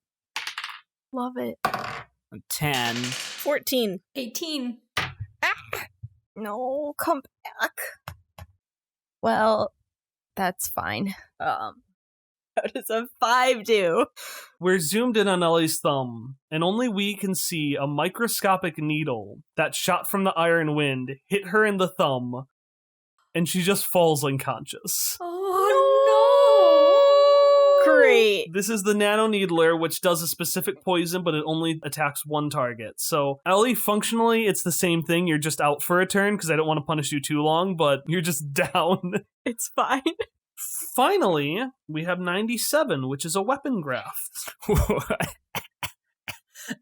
Love it. A 10. 14. 18. No, come back. Well, that's fine. How does a 5 do? We're zoomed in on Ellie's thumb, and only we can see a microscopic needle that shot from the iron wind hit her in the thumb, and she just falls unconscious. Oh, Great. This is the nano needler, which does a specific poison, but it only attacks 1 target. So, Ellie, functionally, it's the same thing. You're just out for a turn, because I don't want to punish you too long, but you're just down. It's fine. Finally, we have 97, which is a weapon graft.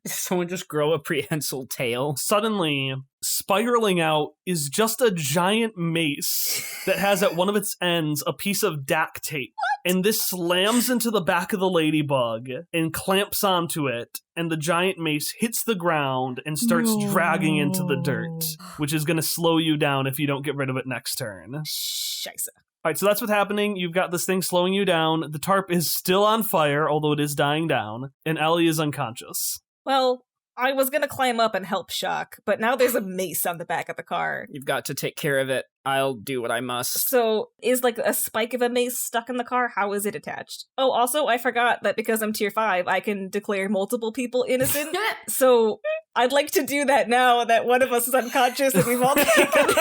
Someone just grow a prehensile tail. Suddenly, spiraling out is just a giant mace that has at one of its ends a piece of DAC tape. And this slams into the back of the ladybug and clamps onto it, and the giant mace hits the ground and starts dragging into the dirt, which is going to slow you down if you don't get rid of it next turn. Scheisse. All right, so that's what's happening. You've got this thing slowing you down. The tarp is still on fire, although it is dying down, and Ellie is unconscious. Well, I was gonna climb up and help Shock, but now there's a mace on the back of the car. You've got to take care of it. I'll do what I must. So, is like a spike of a mace stuck in the car? How is it attached? Oh, also, I forgot that because I'm tier 5, I can declare multiple people innocent. So, I'd like to do that now that one of us is unconscious and we've all taken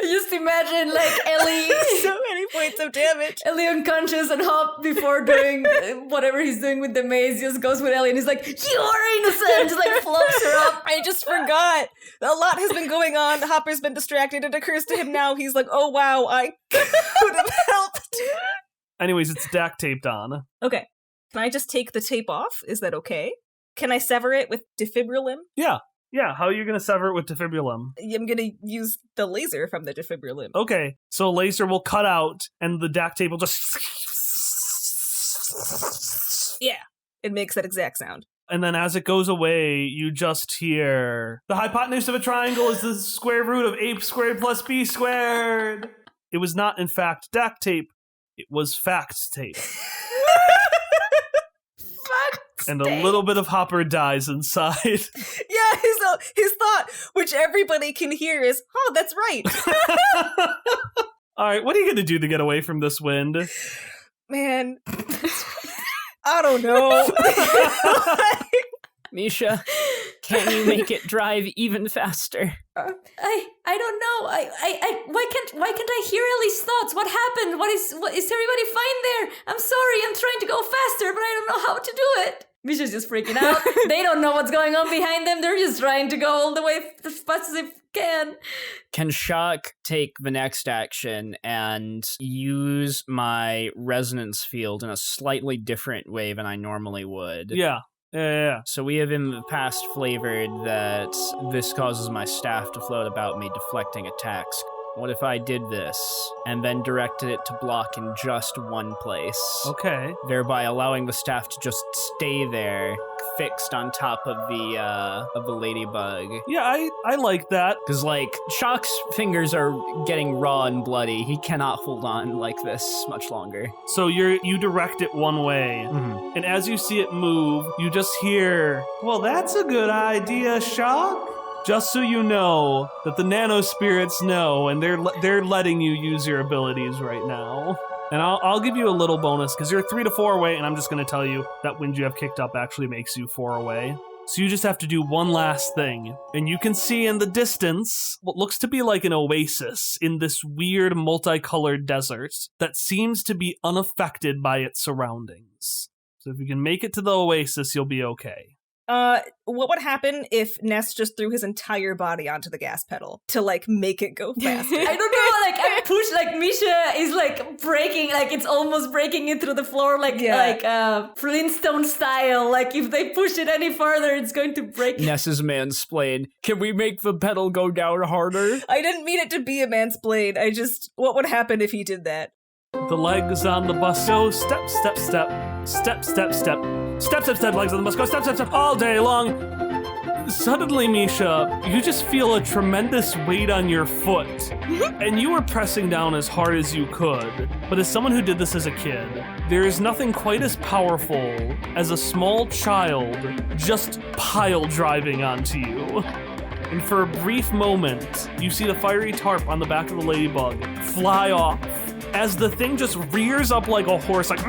Just imagine like Ellie, so many points of damage. Ellie unconscious and Hop before doing whatever he's doing with the maze just goes with Ellie and he's like, "You are innocent!" Just like flops her up. I just forgot. A lot has been going on. Hopper's been distracted. It occurs to him now. He's like, oh wow, I could have helped. Anyways, it's DAC taped on. Okay. Can I just take the tape off? Is that okay? Can I sever it with defibrilim? Yeah, how are you going to sever it with defibrilim? I'm gonna use the laser from the defibrilim. Okay, so laser will cut out, and the DAC tape will just... Yeah, it makes that exact sound. And then as it goes away, you just hear, the hypotenuse of a triangle is the square root of a squared plus b squared. It was not, in fact, DAC tape. It was fact tape. And a little bit of Hopper dies inside. Yeah, his thought, which everybody can hear, is, oh, that's right. All right, what are you going to do to get away from this wind? Man, I don't know. Misha, Can you make it drive even faster? I don't know. Why can't I hear Ellie's thoughts? What happened? Is everybody fine there? I'm sorry. I'm trying to go faster, but I don't know how to do it. Misha's just freaking out. They don't know what's going on behind them. They're just trying to go all the way as fast as they can. Can Shock take the next action and use my resonance field in a slightly different way than I normally would? Yeah. So we have in the past flavored that this causes my staff to float about me, deflecting attacks. What if I did this and then directed it to block in just one place? Okay. Thereby allowing the staff to just stay there, fixed on top of the ladybug. Yeah, I like that. Because, like, Shock's fingers are getting raw and bloody. He cannot hold on like this much longer. So you direct it one way, and as you see it move, you just hear, well, that's a good idea, Shock. Just so you know that the nano spirits know, and they're letting you use your abilities right now. And I'll give you a little bonus, because you're 3 to 4 away, and I'm just going to tell you that wind you have kicked up actually makes you 4 away. So you just have to do one last thing. And you can see in the distance what looks to be like an oasis in this weird multicolored desert that seems to be unaffected by its surroundings. So if you can make it to the oasis, you'll be okay. What would happen if Ness just threw his entire body onto the gas pedal to, like, make it go faster? I don't know, like, I push, like, Misha is, like, breaking, like, it's almost breaking it through the floor, like Flintstone style. Like, if they push it any farther, it's going to break. Ness's mansplain. Can we make the pedal go down harder? I didn't mean it to be a mansplain. What would happen if he did that? The legs on the bus go step, step, step, step, step, step, step, step, step, legs on the bus go step, step, step, all day long. Suddenly, Misha, you just feel a tremendous weight on your foot, and you were pressing down as hard as you could. But as someone who did this as a kid, there is nothing quite as powerful as a small child just pile driving onto you. And for a brief moment, you see the fiery tarp on the back of the ladybug fly off as the thing just rears up like a horse, like,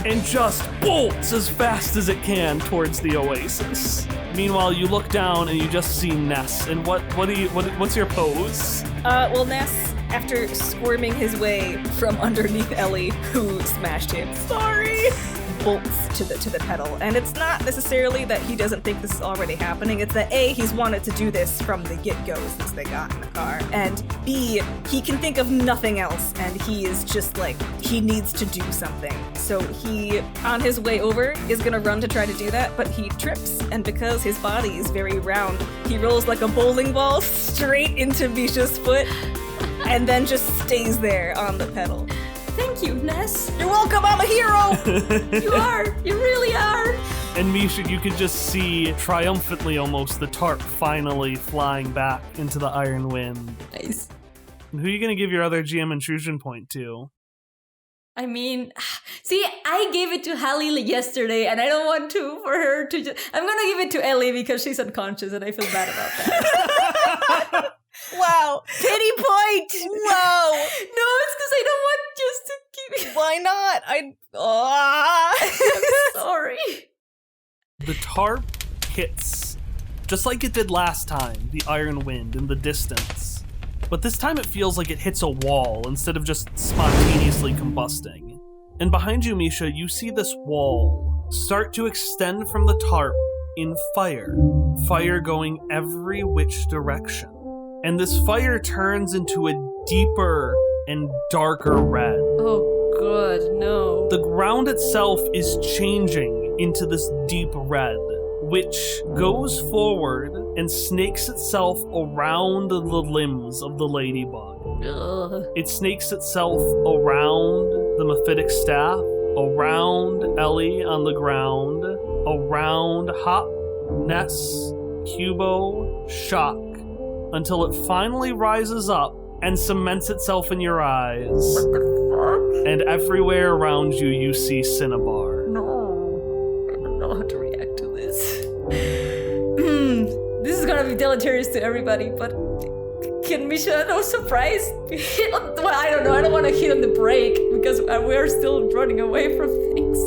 and just bolts as fast as it can towards the oasis. Meanwhile, you look down and you just see Ness. And what's your pose? Well, Ness, after squirming his way from underneath Ellie, who smashed him, bolts to the pedal. And it's not necessarily that he doesn't think this is already happening. It's that A, he's wanted to do this from the get-go since they got in the car. And B, he can think of nothing else. And he is just like, he needs to do something. So he, on his way over, is gonna run to try to do that, but he trips. And because his body is very round, he rolls like a bowling ball straight into Misha's foot and then just stays there on the pedal. Thank you, Ness. You're welcome, I'm a hero! You are. You really are. And Misha, you could just see, triumphantly almost, the tarp finally flying back into the iron wind. Nice. And who are you going to give your other GM intrusion point to? I mean, see, I gave it to Hallie yesterday, and I don't want for her to just... I'm gonna give it to Ellie because she's unconscious, and I feel bad about that. Wow. Pity point! Wow. No, it's because I don't want just to keep... Why not? I'm sorry. The tarp hits, just like it did last time, the iron wind in the distance. But this time it feels like it hits a wall instead of just spontaneously combusting. And behind you, Misha, you see this wall start to extend from the tarp in fire. Fire going every which direction. And this fire turns into a deeper and darker red. Oh, good, no. The ground itself is changing into this deep red, which goes forward and snakes itself around the limbs of the ladybug. Ugh. It snakes itself around the mephitic staff, around Ellie on the ground, around Hop, Ness, Cubo, Shock, until it finally rises up and cements itself in your eyes. What the fuck? And everywhere around you, you see Cinnabar. No. I don't know how to react to this. This is gonna be deleterious to everybody, but can Misha, no surprise, hit on... Well, I don't know, I don't want to hit on the brake because we're still running away from things.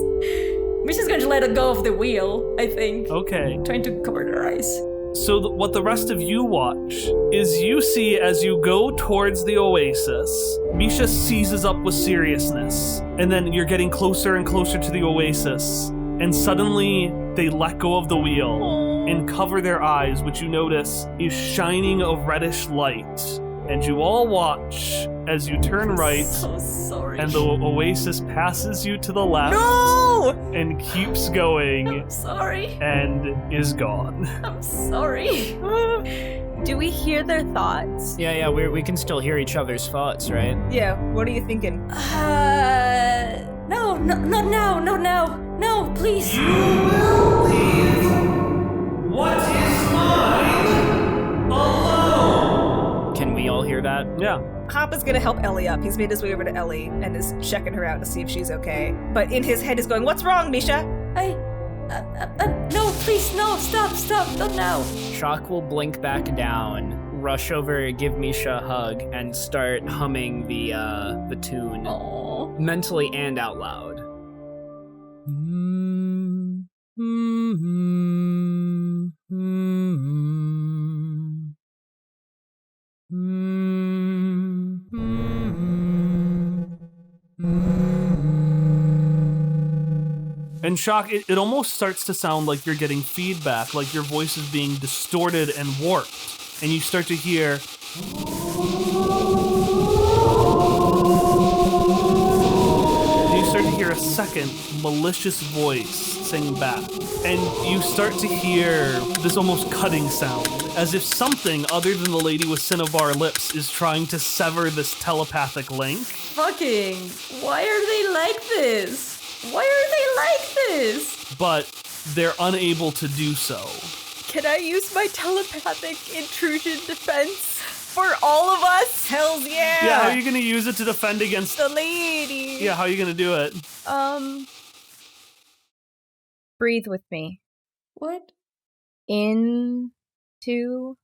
Misha's going to let go of the wheel, I think. Okay. Trying to cover her eyes. So what the rest of you watch is you see as you go towards the oasis, Misha seizes up with seriousness, and then you're getting closer and closer to the oasis, and suddenly they let go of the wheel and cover their eyes, which you notice is shining a reddish light. And you all watch as you turn right, So sorry. and the oasis passes you to the left No! and keeps going I'm sorry. and is gone. I'm sorry. Do we hear their thoughts? Yeah, we can still hear each other's thoughts, right? Yeah, what are you thinking? No, not now, not now. No, please. What is mine alone? Can we all hear that? Yeah. Hop is gonna help Ellie up. He's made his way over to Ellie and is checking her out to see if she's okay. But in his head is going, "What's wrong, Misha?" No, please, no, stop, not now. Shock will blink back down, rush over, give Misha a hug, and start humming the tune Oh. mentally and out loud. And Shock, it almost starts to sound like you're getting feedback, like your voice is being distorted and warped. And you start to hear... And you start to hear a second malicious voice sing back. And you start to hear this almost cutting sound, as if something other than the lady with cinnabar lips is trying to sever this telepathic link. Fucking, why are they like this? Why are they like this? But they're unable to do so. Can I use my telepathic intrusion defense for all of us? Hells yeah! Yeah, how are you gonna use it to defend against... The lady. Yeah, how are you gonna do it? Breathe with me. What? In, 2,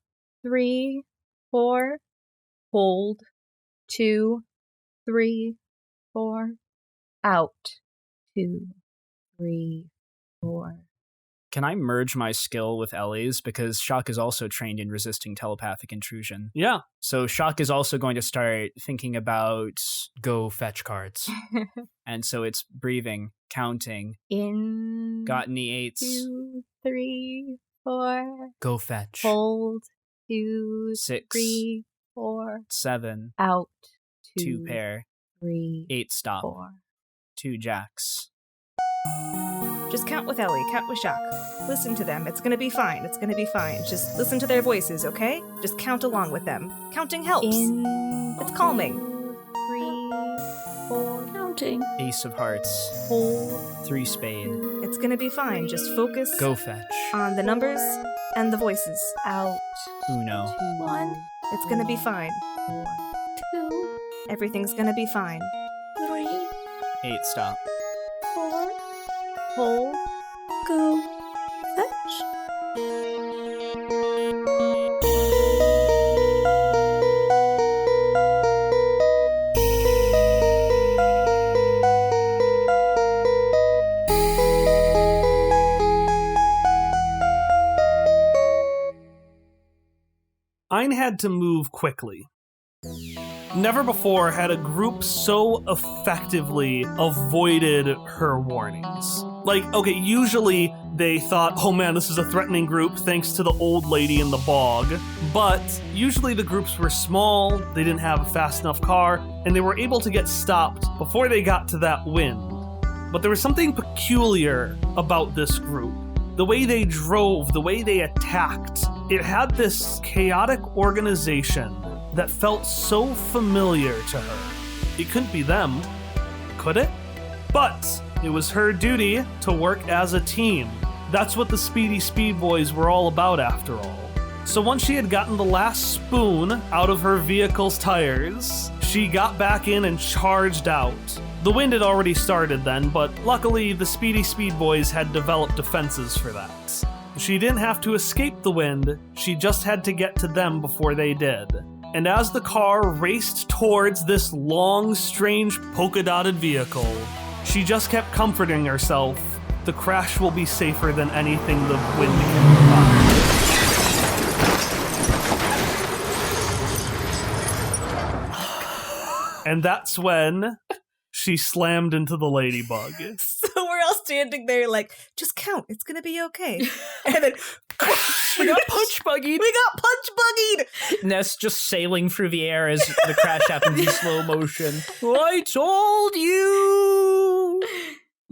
3, 4. Hold. 2, 3, 4. Out. 2, 3, 4. Can I merge my skill with Ellie's? Because Shock is also trained in resisting telepathic intrusion. Yeah. So Shock is also going to start thinking about go fetch cards. And so it's breathing, counting. In. Got any 8s? 2, 3, 4. Go fetch. Hold. 2, 6, 3, 4. 7, Out. 2 pair, 3, 8 stop, 4. 2 jacks. Just count with Ellie, count with Shock. Listen to them. It's gonna be fine. It's gonna be fine. Just listen to their voices, okay? Just count along with them. Counting helps. It's calming. 3, 4. Counting. Ace of hearts, Hold. 3 spade, It's gonna be fine. Just focus go fetch, on the numbers and the voices. Out. Uno, 1, It's gonna be fine. 4. 2, Everything's gonna be fine. 3, 8 stop. 4. Hold. Go fetch. Ein had to move quickly. Never before had a group so effectively avoided her warnings. Like, okay, usually they thought, oh man, this is a threatening group thanks to the old lady in the bog. But usually the groups were small, they didn't have a fast enough car, and they were able to get stopped before they got to that wind. But there was something peculiar about this group. The way they drove, the way they attacked, it had this chaotic organization that felt so familiar to her. It couldn't be them, could it? But it was her duty to work as a team. That's what the Speedy Speed Boys were all about after all. So once she had gotten the last spoon out of her vehicle's tires, she got back in and charged out. The wind had already started then, but luckily the Speedy Speed Boys had developed defenses for that. She didn't have to escape the wind, she just had to get to them before they did. And as the car raced towards this long, strange, polka-dotted vehicle, she just kept comforting herself the crash will be safer than anything the wind can provide. And that's when she slammed into the ladybug. So we're all standing there like, just count, it's gonna be okay. And then We got punch buggied. we got punch buggied! Ness just sailing through the air as the crash happens in slow motion. I told you!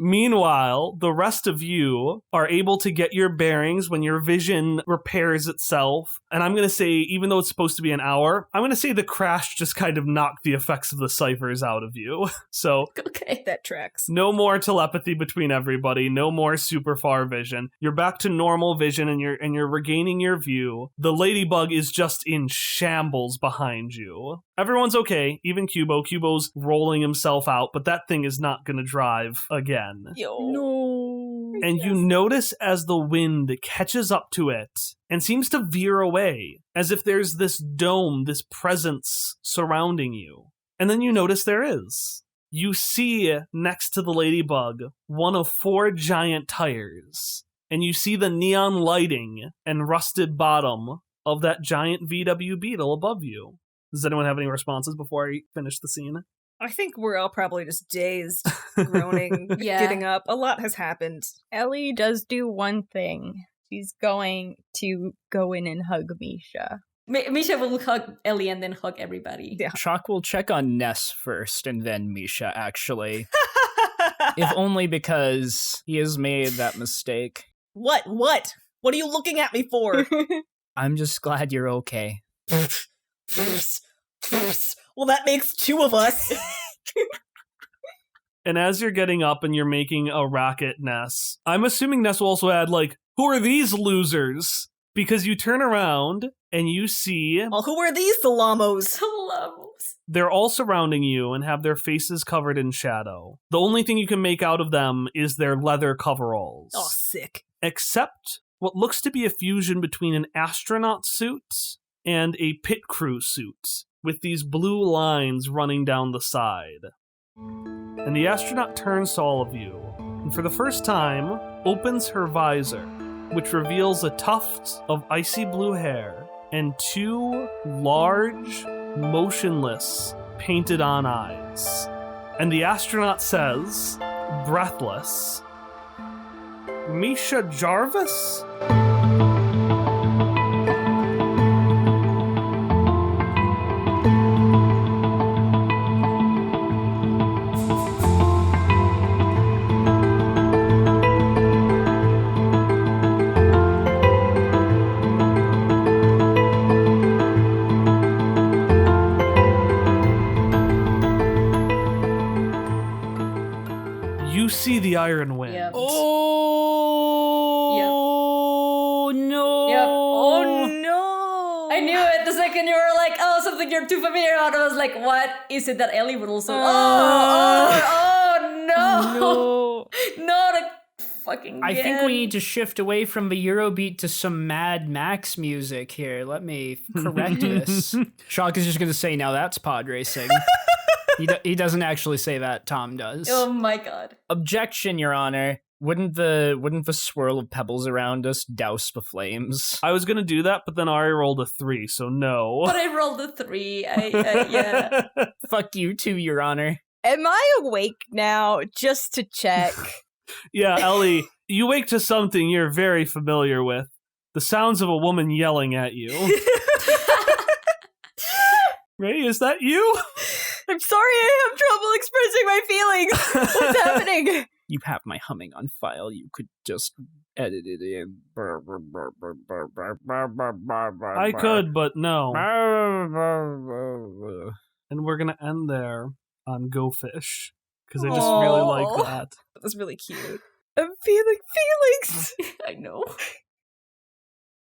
Meanwhile, the rest of you are able to get your bearings when your vision repairs itself. And I'm going to say, even though it's supposed to be an hour, I'm going to say the crash just kind of knocked the effects of the ciphers out of you. So Okay, that tracks. no more telepathy between everybody, no more super far vision. You're back to normal vision and you're regaining your view. The ladybug is just in shambles behind you. Everyone's okay, even Cubo. Cubo's rolling himself out, but that thing is not going to drive again. No. And you notice as the wind catches up to it and seems to veer away, as if there's this dome, this presence surrounding you. And then you notice there is. You see next to the ladybug one of 4 giant tires. And you see the neon lighting and rusted bottom of that giant VW Beetle above you. Does anyone have any responses before I finish the scene? I think we're all probably just dazed, groaning, Yeah. getting up. A lot has happened. Ellie does do one thing. She's going to go in and hug Misha. Misha will hug Ellie and then hug everybody. Yeah. Shock will check on Ness first and then Misha, actually. If only because he has made that mistake. What? What are you looking at me for? I'm just glad you're okay. Well, that makes 2 of us. And as you're getting up and you're making a racket, Ness, I'm assuming Ness will also add, like, who are these losers? Because you turn around and you see Well, who are these salamos? they're all surrounding you and have their faces covered in shadow. The only thing you can make out of them is their leather coveralls. Oh, sick. Except what looks to be a fusion between an astronaut suit and a pit crew suit, with these blue lines running down the side. And the astronaut turns to all of you, and for the first time, opens her visor, which reveals a tuft of icy blue hair and 2 large, motionless, painted-on eyes. And the astronaut says, breathless, Misha Jarvis? You see the Iron Wind. Yep. Oh, no. Yep. Oh, no. I knew it the second you were like, oh, something you're too familiar with. I was like, what is it that Ellie would also... Oh, no. Not a fucking I think we need to shift away from the Eurobeat to some Mad Max music here. Let me correct this. Shock is just going to say, now that's pod racing. He doesn't actually say that, Tom does. Oh my god. Objection, Your Honor. Wouldn't the swirl of pebbles around us douse the flames? I was gonna do that, but then Ari rolled a 3, so no. But I rolled a 3. Yeah. Fuck you too, Your Honor. Am I awake now? Just to check. Yeah, Ellie, you wake to something you're very familiar with. The sounds of a woman yelling at you. Ray, is that you? I'm sorry, I have trouble expressing my feelings. What's happening? You have my humming on file. You could just edit it in. I could, but no. And we're gonna end there on Go Fish. Because I just really like Aw. that. That was really cute. I'm feeling feelings. I know.